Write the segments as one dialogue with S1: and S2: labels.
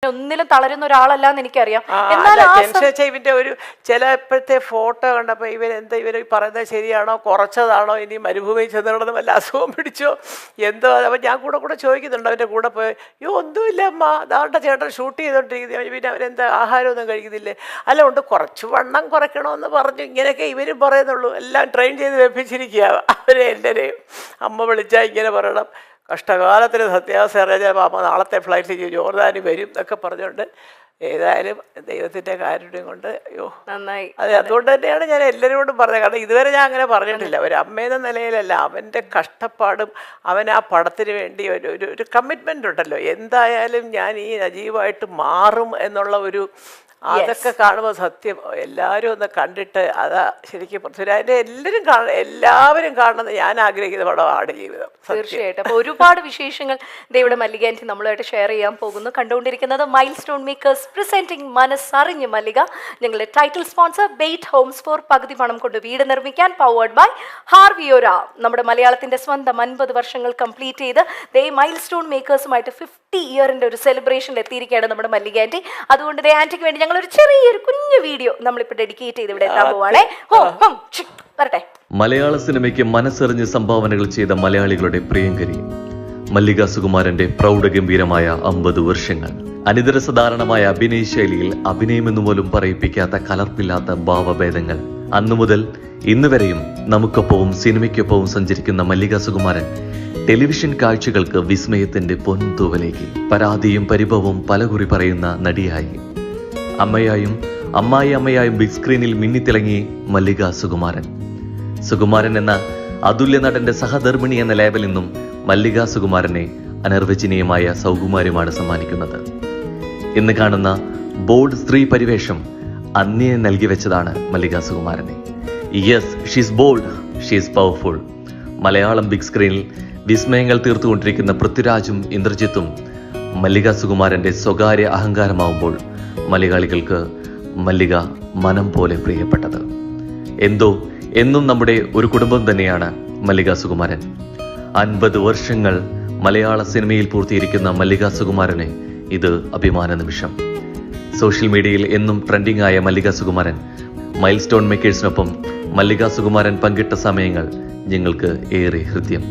S1: ഒന്നിലും തളരുന്ന ഒരാളല്ലാന്ന് എനിക്കറിയാം. എന്നാൽ
S2: ഇവന്റെ ഒരു ചിലപ്പോഴത്തെ ഫോട്ടോ കണ്ടപ്പോൾ ഇവർ പറയുന്നത് ശരിയാണോ, കുറച്ചതാണോ, ഇനി മരുഭൂമിയിൽ ചെന്നിടന്ന് വല്ല അസുഖം പിടിച്ചോ എന്തോ. അപ്പം ഞാൻ കൂടെ ചോദിക്കുന്നുണ്ട് അവൻ്റെ കൂടെ പോയി. ഒന്നുമില്ല അമ്മ, അതാണ്ട ചേട്ടൻ ഷൂട്ട് ചെയ്തോണ്ടിരിക്കുന്നത്, പിന്നെ അവരെന്താ ആഹാരമൊന്നും കഴിക്കുന്നില്ലേ? അല്ല ഉണ്ട്, കുറച്ച് വണ്ണം കുറയ്ക്കണമെന്ന് പറഞ്ഞു. ഇങ്ങനെയൊക്കെ ഇവരും പറയുന്നുള്ളൂ. എല്ലാം ട്രെയിൻ ചെയ്ത് വെപ്പിച്ചിരിക്കുക അവരെ. എല്ലാവരെയും അമ്മ വിളിച്ചാൽ ഇങ്ങനെ പറയണം, കഷ്ടകാലത്തിന് സത്യാവസ്ഥ അറിയാൻ അമ്മ നാളത്തെ ഫ്ലൈറ്റിൽ ജോർദാനി വരും എന്നൊക്കെ പറഞ്ഞുകൊണ്ട്. ഏതായാലും ദൈവത്തിൻ്റെ കാരുണ്യം കൊണ്ട്
S1: നന്നായി.
S2: അതെ, അതുകൊണ്ട് തന്നെയാണ് ഞാൻ എല്ലാവരോടും പറഞ്ഞത്. കാരണം ഇതുവരെ ഞാൻ അങ്ങനെ പറഞ്ഞിട്ടില്ല. ഒരു അമ്മയെന്ന നിലയിലല്ല, അവൻ്റെ കഷ്ടപ്പാടും അവൻ ആ പടത്തിന് വേണ്ടി ഒരു കമ്മിറ്റ്മെൻ്റ് ഉണ്ടല്ലോ. എന്തായാലും ഞാൻ ഈ നജീവായിട്ട് മാറും എന്നുള്ള ഒരു, അതൊക്കെ കാണുമ്പോൾ സത്യം എല്ലാവരും ഒന്ന് കണ്ടിട്ട്, അതാ ശരിക്കും പൃഥ്വിരാജിനെ എല്ലാവരും കാണണമെന്ന് ഞാൻ ആഗ്രഹിക്കുന്ന പടമാണ് ജീവിതം.
S1: തീർച്ചയായിട്ടും. അപ്പോൾ ഒരുപാട് വിശേഷങ്ങൾ ഇവിടെ മല്ലിക ആൻറ്റി നമ്മളുമായിട്ട് ഷെയർ ചെയ്യാൻ പോകുന്നു. കണ്ടുകൊണ്ടിരിക്കുന്നത് മൈൽ സ്റ്റോൺ മേക്കേഴ്സ് പ്രസന്റിംഗ് മനസ്സറിഞ്ഞ് മല്ലിക. ഞങ്ങളുടെ title sponsor Bait homes for പകുതി പണം കൊണ്ട് വീട് നിർമ്മിക്കാൻ, പവേർഡ് ബൈ ഹാർവിയോര. നമ്മുടെ മലയാളത്തിന്റെ സ്വന്തം 50 വർഷങ്ങൾ കംപ്ലീറ്റ് ചെയ്ത് മൈൽ സ്റ്റോൺ മേക്കേഴ്സുമായിട്ട് 50 ഇയറിന്റെ ഒരു സെലിബ്രേഷനിൽ എത്തിയിരിക്കുകയാണ് നമ്മുടെ മല്ലിക ആൻറ്റി. അതുകൊണ്ട് ആൻറ്റിക്ക് വേണ്ടി ഞങ്ങളൊരു ചെറിയൊരു കുഞ്ഞു വീഡിയോ നമ്മളിപ്പോൾ ഡെഡിക്കേറ്റ് ചെയ്ത് ഇവിടെ എത്താൻ പോവാണേ. വരട്ടെ.
S3: മലയാള സിനിമയ്ക്ക് മനസ്സറിഞ്ഞ് സംഭാവനകൾ ചെയ്ത മലയാളികളുടെ പ്രിയങ്കരി മല്ലിക സുകുമാരന്റെ പ്രൗഢഗംഭീരമായ 50 വർഷങ്ങൾ. അനിതരസാധാരണമായ അഭിനയ ശൈലിയിൽ അഭിനയമെന്നു പോലും പറയിപ്പിക്കാത്ത കലർപ്പില്ലാത്ത ഭാവഭേദങ്ങൾ. അന്നു മുതൽ ഇന്ന് വരെയും നമുക്കൊപ്പവും സിനിമയ്ക്കൊപ്പവും സഞ്ചരിക്കുന്ന മല്ലിക സുകുമാരൻ ടെലിവിഷൻ കാഴ്ചകൾക്ക് വിസ്മയത്തിന്റെ പൊൻതൂവലേക്ക്. പരാതിയും പരിഭവവും പലകുറി പറയുന്ന നടിയായി, അമ്മയായും അമ്മായിയമ്മയായും ബിഗ് സ്ക്രീനിൽ മിന്നിത്തിളങ്ങി മല്ലിക സുകുമാരൻ. സുകുമാരൻ എന്ന അതുല്യ നടന്റെ സഹധർമ്മിണി എന്ന ലേബലിൽ നിന്നും മല്ലിക സുകുമാരനെ അനിർവചനീയമായ സൗകുമാര്യമാണ് സമ്മാനിക്കുന്നത്. ഇന്ന് കാണുന്ന ബോൾഡ് സ്ത്രീ പരിവേഷം അന്നേ നൽകി വെച്ചതാണ് മല്ലിക സുകുമാരനെ. Yes, she's bold, she's powerful. Malayalam big സ്ക്രീനിൽ വിസ്മയങ്ങൾ തീർത്തുകൊണ്ടിരിക്കുന്ന പൃഥ്വിരാജും ഇന്ദ്രജിത്തും മല്ലിക സുകുമാരന്റെ സ്വകാര്യ അഹങ്കാരമാവുമ്പോൾ മലയാളികൾക്ക് മല്ലിക മനം പോലെ പ്രിയപ്പെട്ടത്. എന്തോ എന്നും നമ്മുടെ ഒരു കുടുംബം തന്നെയാണ് മല്ലിക സുകുമാരൻ. 50 വർഷങ്ങൾ മലയാള സിനിമയിൽ പൂർത്തിയിരിക്കുന്ന മല്ലിക സുകുമാരനെ ഇത് അഭിമാന നിമിഷം. സോഷ്യൽ മീഡിയയിൽ എന്നും ട്രെൻഡിംഗ് ആയ മല്ലിക സുകുമാരൻ മൈൽ സ്റ്റോൺ മേക്കേഴ്സിനൊപ്പം മല്ലിക സുകുമാരൻ പങ്കിട്ട സമയങ്ങൾ ഞങ്ങൾക്ക് ഏറെ Hridyam.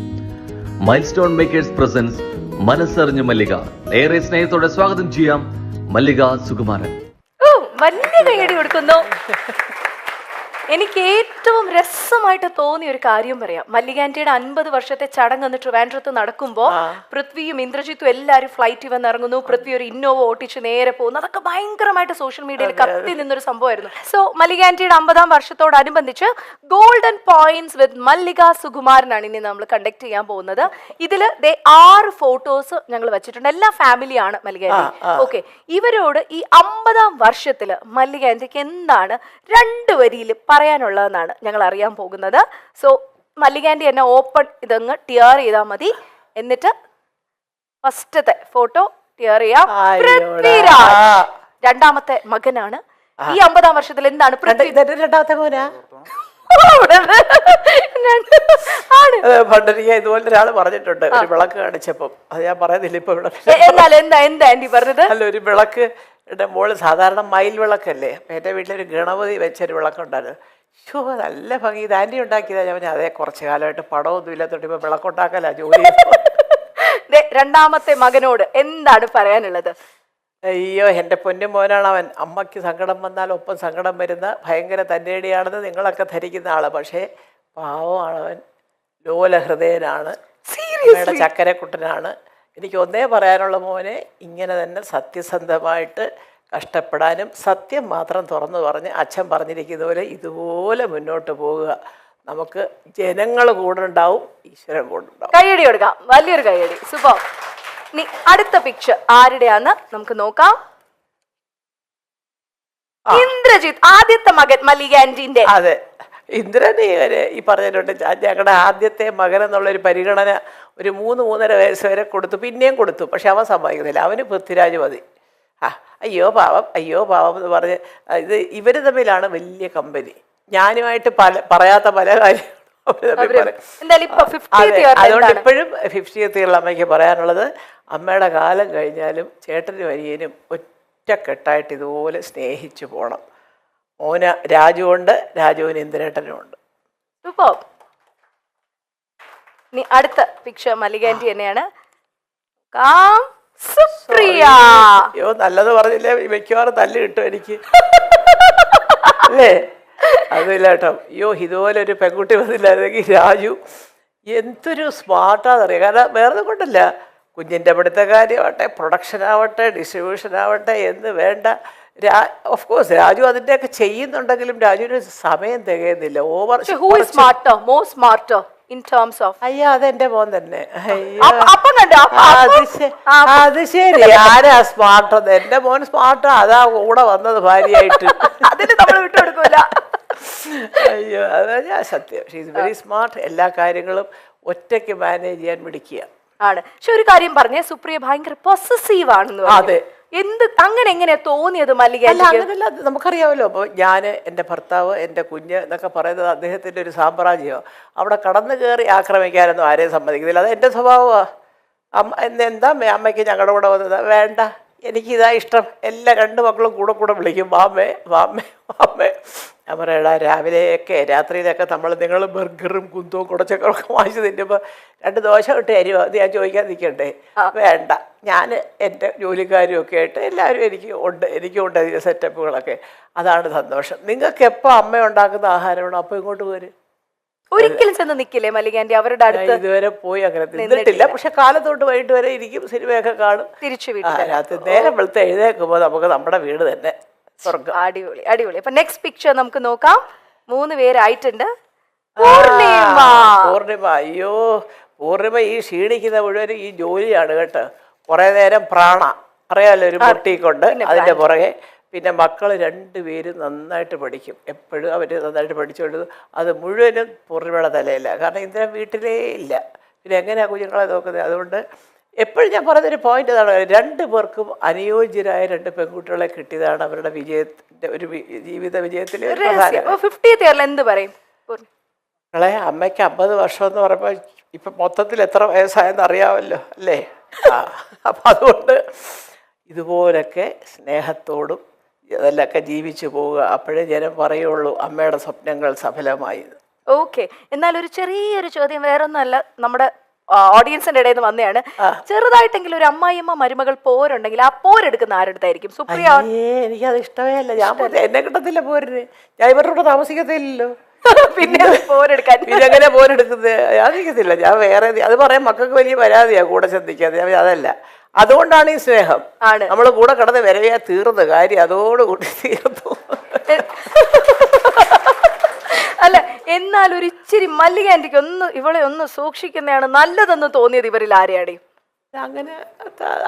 S3: Mile stone makers presence മനസ്സറിഞ്ഞ് മല്ലിക. ഏറെ സ്നേഹത്തോടെ സ്വാഗതം ചെയ്യാം മല്ലിക സുകുമാരൻ.
S1: വലിയ കൈയടി കൊടുക്കുന്നു. എനിക്ക് ഏറ്റവും രസമായിട്ട് തോന്നിയ ഒരു കാര്യം പറയാം. മല്ലിക ആന്റിയുടെ 50 വർഷത്തെ ചടങ്ങ് ട്രിവാൻഡ്രത്ത് നടക്കുമ്പോൾ പൃഥ്വിയും ഇന്ദ്രജിത്തും എല്ലാവരും ഫ്ലൈറ്റിൽ വന്ന് ഇറങ്ങുന്നു. പൃഥ്വി ഒരു ഇന്നോവ ഓട്ടിച്ച് നേരെ പോകുന്നു. അതൊക്കെ ഭയങ്കരമായിട്ട് സോഷ്യൽ മീഡിയയിൽ കത്തി നിന്നൊരു സംഭവമായിരുന്നു. സോ മല്ലിക ആന്റിയുടെ 50ാം വർഷത്തോടനുബന്ധിച്ച് ഗോൾഡൻ പോയിന്റ്സ് വിത്ത് മല്ലിക സുകുമാരനാണ് ഇനി നമ്മൾ കണ്ടക്ട് ചെയ്യാൻ പോകുന്നത്. ഇതിൽ 6 ഫോട്ടോസ് ഞങ്ങൾ വെച്ചിട്ടുണ്ട്. എല്ലാ ഫാമിലിയാണ് മല്ലിക ആന്റി. ഓക്കെ, ഇവരോട് ഈ 50ാം വർഷത്തിൽ മല്ലിക ആന്റിക്ക് എന്താണ് 2 വരിയിൽ പറയാനുള്ളതെന്നാണ് ഞങ്ങൾ അറിയാൻ പോകുന്നത്. സോ മല്ലിക ആന്റി എന്നെ ഓപ്പൺ ഇതങ്ങ് ടിയർ ചെയ്താൽ മതി. എന്നിട്ട് ഫസ്റ്റത്തെ ഫോട്ടോ ടിയർ ചെയ്യാം. പൃഥ്വിരാജ് 2ാമത്തെ മകനാണ്. ഈ 50ാം വർഷത്തിൽ എന്താണ്
S2: രണ്ടാമത്തെ മോനാ? പണ്ടരിക ഇതുപോലെ ഒരാൾ പറഞ്ഞിട്ടുണ്ട്, ഒരു വിളക്ക് കാണിച്ചപ്പം. അത് ഞാൻ പറയുന്നില്ല ഇപ്പൊ ഇവിടെ.
S1: എന്താ ആന്റി പറഞ്ഞത്?
S2: അല്ല, ഒരു വിളക്ക് മോള് സാധാരണ മയിൽ വിളക്കല്ലേ, എൻ്റെ വീട്ടിലൊരു ഗണപതി വെച്ചൊരു വിളക്കുണ്ടായിരുന്നു. നല്ല ഭംഗി, ഇത് ആൻറ്റി ഉണ്ടാക്കിയതാ. ഞാൻ അതേ കുറച്ച് കാലമായിട്ട് പടമൊന്നും ഇല്ലാത്തോണ്ട് ഇപ്പൊ വിളക്കുണ്ടാക്കല ജോലി.
S1: 2ാമത്തെ മകനോട് എന്താണ് പറയാനുള്ളത്?
S2: അയ്യോ, എൻ്റെ പൊന്നു മോനാണ് അവൻ. അമ്മയ്ക്ക് സങ്കടം വന്നാൽ ഒപ്പം സങ്കടം വരുന്ന ഭയങ്കര തന്നേടിയാണെന്ന് നിങ്ങളൊക്കെ ധരിക്കുന്ന ആള്. പക്ഷേ പാവമാണവൻ, ലോലഹൃദയനാണ്, ചക്കരക്കുട്ടനാണ്. എനിക്ക് ഒന്നേ പറയാനുള്ള മോനെ, ഇങ്ങനെ തന്നെ സത്യസന്ധമായിട്ട് കഷ്ടപ്പെടാനും സത്യം മാത്രം തുറന്നു പറഞ്ഞ് അച്ഛൻ പറഞ്ഞിരിക്കുന്ന പോലെ ഇതുപോലെ മുന്നോട്ട് പോവുക. നമുക്ക് ജനങ്ങൾ കൂടെ ഉണ്ടാവും, ഈശ്വരൻ കൂടെ ഉണ്ടാവും.
S1: കൈയടി കൊടുക്കാം, വലിയൊരു കൈയടി. സൂപ്പർ. ഇനി അടുത്ത പിക്ചർ ആരുടെയാന്ന് നമുക്ക് നോക്കാം. ഇന്ദ്രജിത്ത്, ആദ്യത്തെ മകൻ മല്ലിക ആന്റിന്റെ.
S2: അതെ, ഇന്ദ്രൻ ഈ പറഞ്ഞിട്ടുണ്ട്. ഞങ്ങളുടെ ആദ്യത്തെ മകൻ എന്നുള്ളൊരു പരിഗണന ഒരു 3-3.5 വയസ്സ് വരെ കൊടുത്തു, പിന്നെയും കൊടുത്തു. പക്ഷെ അവൻ സമ്മതിക്കുന്നില്ല. അവന് പൃഥ്വിരാജ് മതി. അയ്യോ പാവം, അയ്യോ പാവം എന്ന് പറഞ്ഞ് ഇവർ തമ്മിലാണ് വലിയ കമ്പനി. ഞാനുമായിട്ട് പറയാത്ത പല കാര്യങ്ങളും അതുകൊണ്ട് ഇപ്പോഴും 50th ഇയറിൽ അമ്മയ്ക്ക് പറയാനുള്ളത്, അമ്മയുടെ കാലം കഴിഞ്ഞാലും ചേട്ടനും അനിയനും ഒറ്റക്കെട്ടായിട്ട് ഇതുപോലെ സ്നേഹിച്ചു പോകണം. മോന് രാജുവുണ്ട്, രാജുവിന് ഇന്ദ്രേട്ടനും ഉണ്ട്.
S1: സൂപ്പർ. ഇനി അടുത്ത പിക്ചർ മല്ലിക ആന്റി തന്നെയാണ്. കാം സുപ്രിയ.
S2: അയ്യോ, നല്ലത് പറഞ്ഞില്ലേ, മിക്കവാറും തല്ല് കിട്ടും എനിക്ക് അല്ലേ? അതില്ല കേട്ടോ. അയ്യോ, ഇതുപോലെ ഒരു പെൺകുട്ടി വന്നില്ലായിരുന്നെങ്കിൽ രാജു എന്തൊരു സ്മാർട്ടാണെന്നറിയാം. കാരണം വേറെ കൊണ്ടല്ല, കുഞ്ഞിൻ്റെ പഠിത്ത കാര്യമാവട്ടെ, പ്രൊഡക്ഷൻ ആവട്ടെ, ഡിസ്ട്രിബ്യൂഷൻ ആവട്ടെ, എന്ന് വേണ്ട. ഓഫ് കോഴ്സ് രാജു അതിൻ്റെയൊക്കെ ചെയ്യുന്നുണ്ടെങ്കിലും രാജുവിന് സമയം തികയുന്നില്ല. ഓവർ അയ്യോ, അതെന്റെ മോൻ തന്നെ. അത് ശരി, ആരാ സ്മാർട്ട്? എന്റെ മോൻ സ്മാർട്ടാ, അതാ കൂടെ വന്നത് ഭാര്യയായിട്ട്. അയ്യോ, അതാ ഞാൻ സത്യം. She's very smart. എല്ലാ കാര്യങ്ങളും ഒറ്റയ്ക്ക് മാനേജ് ചെയ്യാൻ മിടിക്കുക
S1: ആണ്. പക്ഷെ ഒരു കാര്യം പറഞ്ഞേ, സുപ്രിയ ഭയങ്കര പൊസസീവ് ആണെന്ന്.
S2: അതെ.
S1: അങ്ങനെ എങ്ങനെയാ തോന്നിയത് മല്ലിക?
S2: അങ്ങനെയല്ല, നമുക്കറിയാമല്ലോ. അപ്പോൾ ഞാൻ, എൻ്റെ ഭർത്താവ്, എൻ്റെ കുഞ്ഞ് എന്നൊക്കെ പറയുന്നത് അദ്ദേഹത്തിൻ്റെ ഒരു സാമ്രാജ്യമോ. അവിടെ കടന്നു കയറി ആക്രമിക്കാനൊന്നും ആരെയും സമ്മതിക്കുന്നില്ല. അത് എൻ്റെ സ്വഭാവമാണ്. എന്താ അമ്മയ്ക്ക് ഞങ്ങളുടെ കൂടെ വന്നത്? വേണ്ട, എനിക്കിതാ ഇഷ്ടം. എല്ലാ 2 മക്കളും കൂടെ വിളിക്കും, വാമ്മേ വാമ്മേ വാമ്മേ. ഞാൻ പറയടാ, രാവിലെയൊക്കെ രാത്രിയിലൊക്കെ നിങ്ങൾ ബർഗറും കുന്തവും കുടച്ചൊക്കെ വാങ്ങിച്ച് തിന്നുമ്പോൾ 2 ദോശ ഇട്ട് തരുമോ? അത് ഞാൻ ചോദിക്കാൻ നിൽക്കണ്ടേ? വേണ്ട, ഞാൻ എൻ്റെ ജോലിക്കാരും ഒക്കെ ആയിട്ട് എല്ലാവരും എനിക്കും ഉണ്ട് അതിൻ്റെ സെറ്റപ്പുകളൊക്കെ. അതാണ് സന്തോഷം. നിങ്ങൾക്ക് എപ്പോൾ അമ്മ ഉണ്ടാക്കുന്ന ആഹാരമാണോ അപ്പോൾ ഇങ്ങോട്ട് പോര്.
S1: ഒരിക്കലും ചെന്ന് നിൽക്കില്ലേ മല്ലിക ആന്റി അവരുടെ അടുത്ത്?
S2: ഇതുവരെ പോയി അങ്ങനെ നിന്നിട്ടില്ല. പക്ഷെ കാലത്തോട്ട് വൈകിട്ട് വരെ ഇരിക്കും, സിനിമയൊക്കെ കാണും.
S1: തിരിച്ചു
S2: രാത്രി നേരം വെളുത്ത് എഴുന്നേൽക്കുമ്പോൾ നമുക്ക് നമ്മുടെ വീട് തന്നെ സ്വർഗ്ഗം.
S1: അടിപൊളി അടിപൊളി. അപ്പൊ നെക്സ്റ്റ് പിക്ചർ നമുക്ക് നോക്കാം. 3 പേരായിട്ടുണ്ട്. പൂർണിമ.
S2: അയ്യോ, പൂർണിമ ഈ ക്ഷീണിക്കുന്ന മുഴുവനും ഈ ജോലിയാണ് കേട്ടോ. കുറേ നേരം അറിയാമല്ലോ, ഒരു മുട്ടിക്കൊണ്ട് അതിൻ്റെ പുറകെ. പിന്നെ മക്കൾ 2 പേരും നന്നായിട്ട് പഠിക്കും. എപ്പോഴും അവർ നന്നായിട്ട് പഠിച്ചുകൊണ്ട് അത് മുഴുവനും പൂർണിമയുടെ തലയില്ല. കാരണം ഇന്ദ്രൻ വീട്ടിലേ ഇല്ല. പിന്നെ എങ്ങനെയാണ് കുഞ്ഞുങ്ങളെ നോക്കുന്നത്? അതുകൊണ്ട് എപ്പോഴും ഞാൻ പറയുന്നൊരു പോയിന്റ് ഇതാണ്, 2 പേർക്കും അനുയോജ്യരായ 2 പെൺകുട്ടികളെ കിട്ടിയതാണ് അവരുടെ വിജയത്തിൻ്റെ ഒരു ജീവിത വിജയത്തിലെ
S1: എന്ത് പറയും?
S2: അമ്മയ്ക്ക് 50 വർഷം എന്ന് പറയുമ്പോൾ ഇപ്പം മൊത്തത്തിൽ എത്ര വയസ്സായെന്ന് അറിയാമല്ലോ അല്ലേ? അപ്പം അതുകൊണ്ട് ഇതുപോലൊക്കെ സ്നേഹത്തോടും അതിലൊക്കെ ജീവിച്ചു പോവുക. അപ്പോഴേ ജനം പറയുള്ളൂ അമ്മയുടെ സ്വപ്നങ്ങൾ സഫലമായി.
S1: ഓക്കെ, എന്നാൽ ഒരു ചെറിയൊരു ചോദ്യം, വേറൊന്നല്ല, നമ്മുടെ ഓഡിയൻസിന്റെ ഇടയിൽ നിന്ന് വന്നതാണ്. ചെറുതായിട്ടെങ്കിലും ഒരു അമ്മായിയമ്മ മരുമകൾ പോരുണ്ടെങ്കിൽ ആ പോരെടുക്കുന്ന ആരുടെതായിരിക്കും? സുപ്രിയ.
S2: എനിക്കത് ഇഷ്ടമേ അല്ല. ഞാൻ എന്നെ കിട്ടത്തില്ല പോരിന്. ഞാൻ ഇവരുടെ കൂടെ താമസിക്കത്തില്ലല്ലോ.
S1: പിന്നെ പോരെടുക്കാൻ
S2: എങ്ങനെ പോരെടുക്കുന്നത്? ഞാൻ നിൽക്കത്തില്ല. ഞാൻ വേറെ അത് പറയാൻ മക്കൾക്ക് വലിയ പരാതിയാ കൂടെ ചിന്തിക്കാതെ. അതല്ല, അതുകൊണ്ടാണ് ഈ സ്നേഹം. നമ്മൾ കൂടെ കിടന്ന് വരവയാ തീർന്ന കാര്യം അതോടുകൂടി തീർന്നു.
S1: അല്ല, എന്നാൽ ഒരു ഇച്ചിരി മല്ലിക ആന്റിക്ക് ഇവളെ ഒന്ന് സൂക്ഷിക്കുന്നതാണ് നല്ലതെന്ന് തോന്നിയത് ഇവരിൽ ആരെയാണ്?
S2: അങ്ങനെ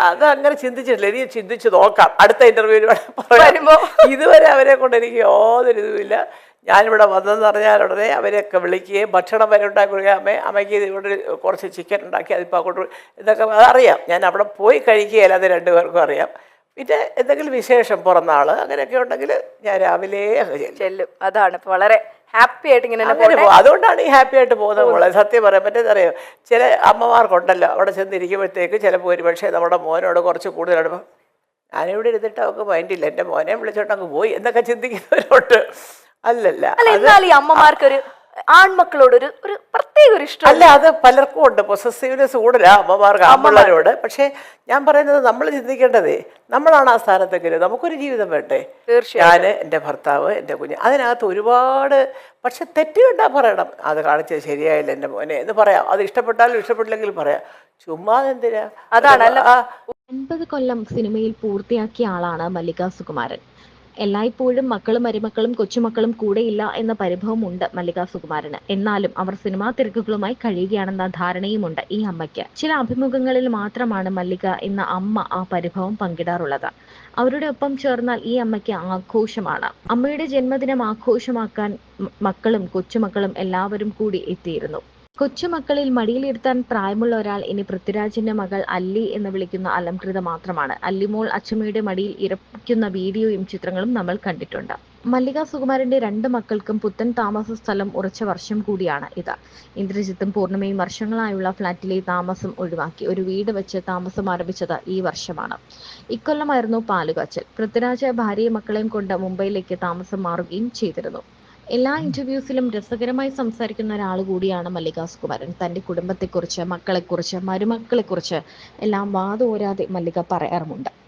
S2: അതങ്ങനെ ചിന്തിച്ചിട്ടില്ല. ഇനി ചിന്തിച്ച് നോക്കാം അടുത്ത ഇന്റർവ്യൂവിൽ
S1: വരുമ്പോ.
S2: ഇതുവരെ അവരെ കൊണ്ട് എനിക്ക് യാതൊരു ഇതുമില്ല. ഞാനിവിടെ വന്നതെന്ന് പറഞ്ഞാൽ ഉടനെ അവരെയൊക്കെ വിളിക്കുകയും ഭക്ഷണം വരെ ഉണ്ടാക്കി കൊടുക്കുക. അമ്മയ്ക്ക് ഇവിടെ കുറച്ച് ചിക്കൻ ഉണ്ടാക്കി അതിപ്പോൾ അങ്ങോട്ട് ഇതൊക്കെ അതറിയാം. ഞാൻ അവിടെ പോയി കഴിക്കുകയില്ല, അത് 2 പേർക്കും അറിയാം. പിന്നെ എന്തെങ്കിലും വിശേഷം പിറന്നാൾ അങ്ങനെയൊക്കെ ഉണ്ടെങ്കിൽ ഞാൻ രാവിലെ
S1: ചെല്ലും. അതാണ് വളരെ ഹാപ്പി ആയിട്ട് ഇങ്ങനെ
S2: അതുകൊണ്ടാണ് ഈ ഹാപ്പി ആയിട്ട് പോകുന്നത്. മോളെ സത്യം പറയാൻ പറ്റുന്നറിയോ, ചില അമ്മമാർക്കുണ്ടല്ലോ അവിടെ ചെന്നിരിക്കുമ്പോഴത്തേക്ക് ചിലപ്പോൾ ഒരു പക്ഷേ നമ്മുടെ മോനോട് കുറച്ച് കൂടുതലാണ്, ഞാനിവിടെ ഇരുന്നിട്ട് അവൾക്ക് മൈൻഡില്ല, എൻ്റെ മോനെ വിളിച്ചോട്ട് അങ്ങ് പോയി എന്നൊക്കെ ചിന്തിക്കുന്നവരോട്ട്. അല്ലല്ല,
S1: എന്നാൽ ഈ അമ്മമാർക്കൊരു ആൺമക്കളോട് ഒരു പ്രത്യേക ഒരു ഇഷ്ടം
S2: അല്ല. അത് പലർക്കും ഉണ്ട്, പൊസസീവ്നെസ് കൂടുതലാ അമ്മമാർക്ക് ആൺപിള്ളേരോട്. പക്ഷെ ഞാൻ പറയുന്നത് നമ്മൾ ചിന്തിക്കേണ്ടതേ നമ്മളാണ് ആ സ്ഥാനത്തെങ്കിലും നമുക്കൊരു ജീവിതം വേണ്ടേ. ഞാൻ, എൻ്റെ ഭർത്താവ്, എൻ്റെ കുഞ്ഞ്, അതിനകത്ത് ഒരുപാട്. പക്ഷെ തെറ്റ് കണ്ടാ പറയണം, അത് കാണിച്ചത് ശരിയായില്ല എൻ്റെ മോനെ എന്ന് പറയാം. അത് ഇഷ്ടപ്പെട്ടാലും ഇഷ്ടപ്പെട്ടില്ലെങ്കിലും പറയാം. ചുമ്മാ എന്തിനാ?
S1: അതാണ്
S4: 50 കൊല്ലം സിനിമയിൽ പൂർത്തിയാക്കിയ ആളാണ് മല്ലിക സുകുമാരൻ. എല്ലായ്പ്പോഴും മക്കളും മരുമക്കളും കൊച്ചുമക്കളും കൂടെയില്ല എന്ന പരിഭവമുണ്ട് മല്ലിക സുകുമാരന്. എന്നാലും അവർ സിനിമാ തിരക്കുകളുമായി കഴിയുകയാണെന്ന ധാരണയുമുണ്ട് ഈ അമ്മയ്ക്ക്. ചില അഭിമുഖങ്ങളിൽ മാത്രമാണ് മല്ലിക എന്ന അമ്മ ആ പരിഭവം പങ്കിടാറുള്ളത്. അവരുടെ ഒപ്പം ചേർന്നാൽ ഈ അമ്മയ്ക്ക് ആഘോഷമാണ്. അമ്മയുടെ ജന്മദിനം ആഘോഷമാക്കാൻ മക്കളും കൊച്ചുമക്കളും എല്ലാവരും കൂടി എത്തിയിരുന്നു. കൊച്ചുമക്കളിൽ മടിയിലിരുത്താൻ പ്രായമുള്ള ഒരാൾ ഇനി പൃഥ്വിരാജിന്റെ മകൾ അല്ലി എന്ന് വിളിക്കുന്ന അലംകൃത മാത്രമാണ്. അല്ലിമോൾ അച്ചമ്മയുടെ മടിയിൽ ഇരിക്കുന്ന വീഡിയോയും ചിത്രങ്ങളും നമ്മൾ കണ്ടിട്ടുണ്ട്. മല്ലിക സുകുമാരന്റെ 2 മക്കൾക്കും പുത്തൻ താമസ സ്ഥലം ഉറച്ച വർഷം കൂടിയാണ് ഇത്. ഇന്ദ്രജിത്തും പൂർണിമയും വർഷങ്ങളായുള്ള ഫ്ളാറ്റിലെ താമസം ഒഴിവാക്കി ഒരു വീട് വെച്ച് താമസം ആരംഭിച്ചത് ഈ വർഷമാണ്. ഇക്കൊല്ലമായിരുന്നു പാലുകാച്ചൽ. പൃഥ്വിരാജ് ഭാര്യയും മക്കളെയും കൊണ്ട് മുംബൈയിലേക്ക് താമസം മാറുകയും ചെയ്തിരുന്നു. എല്ലാ ഇന്റർവ്യൂസിലും രസകരമായി സംസാരിക്കുന്ന ഒരാൾ കൂടിയാണ് മല്ലിക സുകുമാരൻ. തന്റെ കുടുംബത്തെക്കുറിച്ച്, മക്കളെക്കുറിച്ച്, മരുമക്കളെക്കുറിച്ച് എല്ലാം വാതോരാതെ മല്ലിക പറയാറുമുണ്ട്.